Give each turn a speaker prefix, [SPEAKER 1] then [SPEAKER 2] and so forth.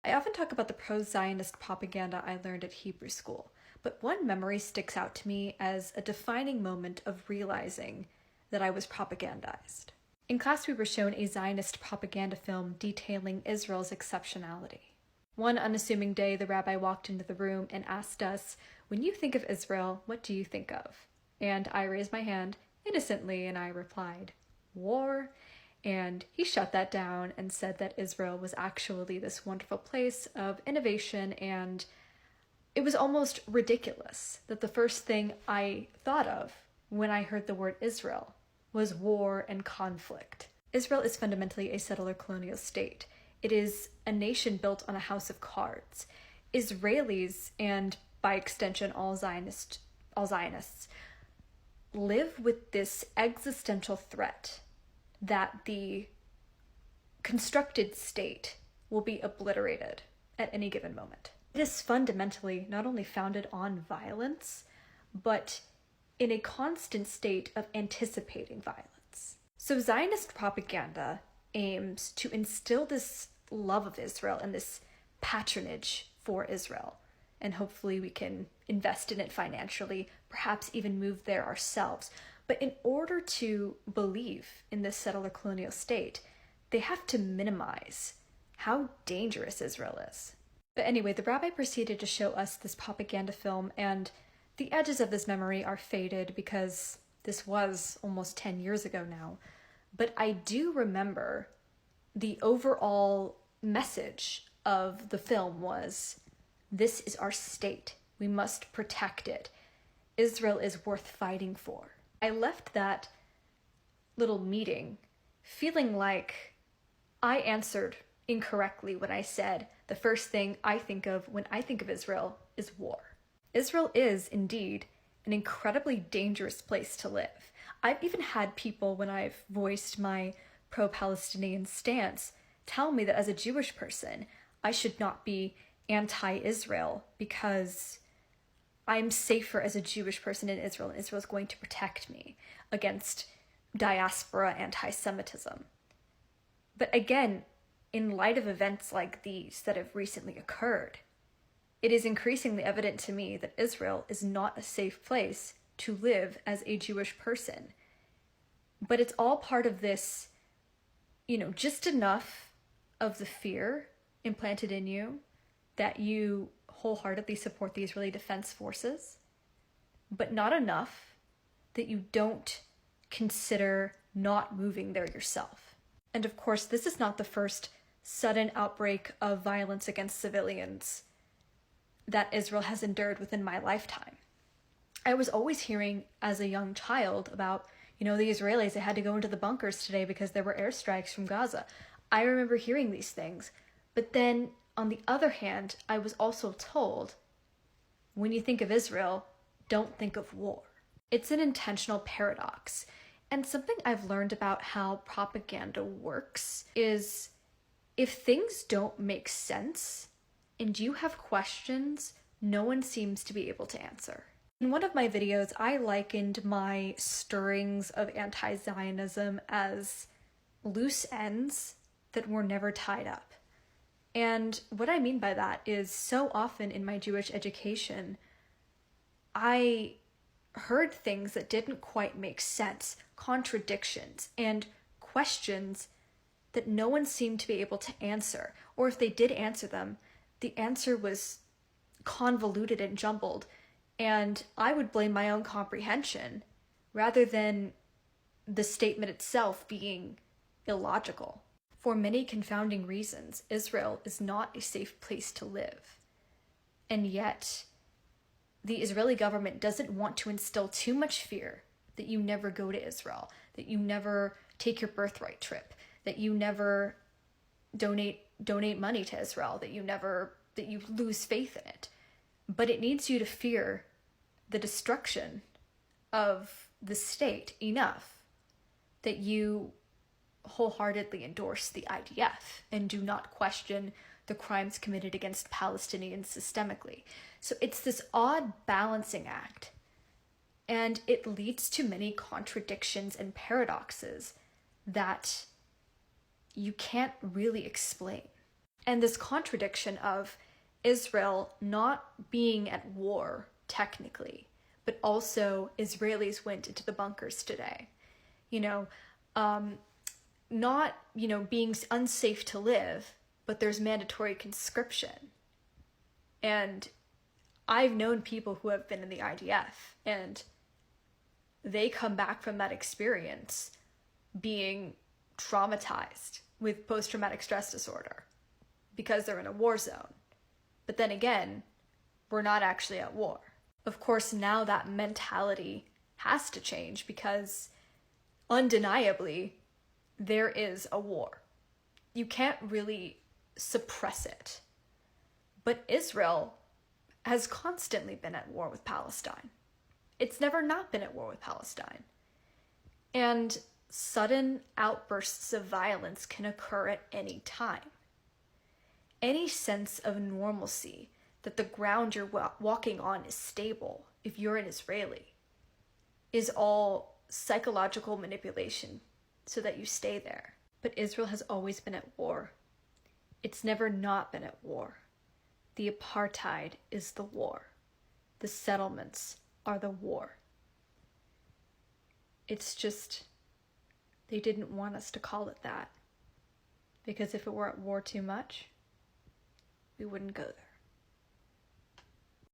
[SPEAKER 1] I often talk about the pro-Zionist propaganda I learned at Hebrew school, but one memory sticks out to me as a defining moment of realizing that I was propagandized. In class, we were shown a Zionist propaganda film detailing Israel's exceptionality. One unassuming day, the rabbi walked into the room and asked us, "When you think of Israel, what do you think of?" And I raised my hand innocently and I replied, "War." And he shut that down and said that Israel was actually this wonderful place of innovation, and it was almost ridiculous that the first thing I thought of when I heard the word Israel was war and conflict. Israel is fundamentally a settler colonial state. It is a nation built on a house of cards. Israelis, and by extension all Zionists, live with this existential threat that the constructed state will be obliterated at any given moment. It is fundamentally not only founded on violence, but in a constant state of anticipating violence. So Zionist propaganda aims to instill this love of Israel and this patronage for Israel, and hopefully we can invest in it financially, perhaps even move there ourselves. But in order to believe in this settler colonial state, they have to minimize how dangerous Israel is. But anyway, the rabbi proceeded to show us this propaganda film, and the edges of this memory are faded because this was almost 10 years ago now. But I do remember the overall message of the film was, this is our state. We must protect it. Israel is worth fighting for. I left that little meeting feeling like I answered incorrectly when I said the first thing I think of when I think of Israel is war. Israel is indeed an incredibly dangerous place to live. I've even had people, when I've voiced my pro-Palestinian stance, tell me that as a Jewish person, I should not be anti-Israel because I'm safer as a Jewish person in Israel, and Israel is going to protect me against diaspora anti-Semitism. But again, in light of events like these that have recently occurred, it is increasingly evident to me that Israel is not a safe place to live as a Jewish person. But it's all part of this, just enough of the fear implanted in you that you wholeheartedly support the Israeli Defense Forces, but not enough that you don't consider not moving there yourself. And of course, this is not the first sudden outbreak of violence against civilians that Israel has endured within my lifetime. I was always hearing as a young child about, the Israelis, they had to go into the bunkers today because there were airstrikes from Gaza. I remember hearing these things, but then on the other hand, I was also told, when you think of Israel, don't think of war. It's an intentional paradox. And something I've learned about how propaganda works is if things don't make sense and you have questions, no one seems to be able to answer. In one of my videos, I likened my stirrings of anti-Zionism as loose ends that were never tied up. And what I mean by that is, so often in my Jewish education, I heard things that didn't quite make sense, contradictions, and questions that no one seemed to be able to answer. Or if they did answer them, the answer was convoluted and jumbled, and I would blame my own comprehension rather than the statement itself being illogical. For many confounding reasons, Israel is not a safe place to live. And yet, the Israeli government doesn't want to instill too much fear that you never go to Israel, that you never take your birthright trip, that you never donate money to Israel, that you lose faith in it. But it needs you to fear the destruction of the state enough that you wholeheartedly endorse the IDF and do not question the crimes committed against Palestinians systemically. So it's this odd balancing act, and it leads to many contradictions and paradoxes that you can't really explain. And this contradiction of Israel not being at war, technically, but also Israelis went into the bunkers today. Not, being unsafe to live, but there's mandatory conscription. And I've known people who have been in the IDF, and they come back from that experience being traumatized with post-traumatic stress disorder because they're in a war zone. But then again, we're not actually at war. Of course, now that mentality has to change because undeniably there is a war. You can't really suppress it. But Israel has constantly been at war with Palestine. It's never not been at war with Palestine. And sudden outbursts of violence can occur at any time. Any sense of normalcy that the ground you're walking on is stable if you're an Israeli is all psychological manipulation so that you stay there. But Israel has always been at war. It's never not been at war. The apartheid is the war. The settlements are the war. It's just, they didn't want us to call it that. Because if it were at war too much, we wouldn't go there.